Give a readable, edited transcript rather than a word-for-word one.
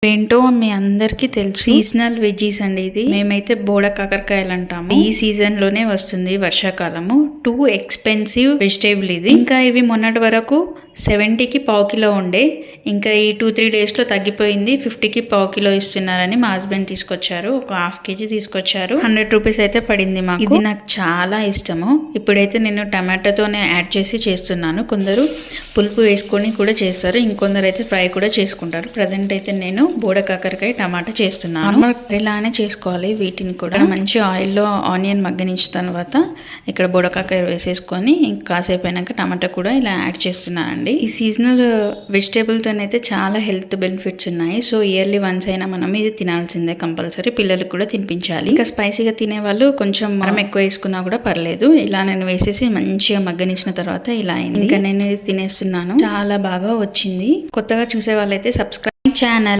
ఏంటో మీ అందరికీ తెలుసు, సీజనల్ వెజ్జీస్ అండి ఇది. మేమైతే బోడ కాకరకాయలు అంటాము. ఈ సీజన్ లోనే వస్తుంది, వర్షాకాలము. టూ ఎక్స్పెన్సివ్ వెజిటేబుల్ ఇది. ఇంకా ఇవి మొన్నటి వరకు 70కి పావు కిలో ఉండే, ఇంకా ఈ 2-3 days లో తగ్గిపోయింది. 50కి పావు కిలో ఇస్తున్నారని మా హస్బెండ్ తీసుకొచ్చారు. ఒక ½ kg తీసుకొచ్చారు. 100 రూపీస్ అయితే పడింది మాకు. ఇది నాకు చాలా ఇష్టము. ఇప్పుడైతే నేను టమాటోతోనే యాడ్ చేసి చేస్తున్నాను. కొందరు పులుపు వేసుకొని కూడా చేస్తారు, ఇంకొందరు అయితే ఫ్రై కూడా చేసుకుంటారు. ప్రజెంట్ అయితే నేను బోడ కాకరకాయ టమాటా చేస్తున్నాను. ఇలానే చేసుకోవాలి. వీటిని కూడా మంచి ఆయిల్లో ఆనియన్ మగ్గనించిన తర్వాత ఇక్కడ బోడ కాకర వేసేసుకొని ఇంకా కాసేపు అయినాక టమాటా కూడా ఇలా యాడ్ చేస్తున్నానండి. ఈ సీజనల్ వెజిటేబుల్తోనైతే చాలా హెల్త్ బెనిఫిట్స్ ఉన్నాయి. సో ఇయర్లీ వన్స్ అయినా మనం ఇది తినాల్సిందే కంపల్సరీ. పిల్లలకు కూడా తినిపించాలి. ఇంకా స్పైసీగా తినే వాళ్ళు కొంచెం మనం ఎక్కువ వేసుకున్నా కూడా పర్లేదు. ఇలా నేను వేసేసి మంచిగా మగ్గనిచ్చిన తర్వాత ఇలా అయింది. ఇంకా నేను ఇది తినేస్తున్నాను. చాలా బాగా వచ్చింది. కొత్తగా చూసే వాళ్ళైతే సబ్స్క్రైబ్ ఛానల్.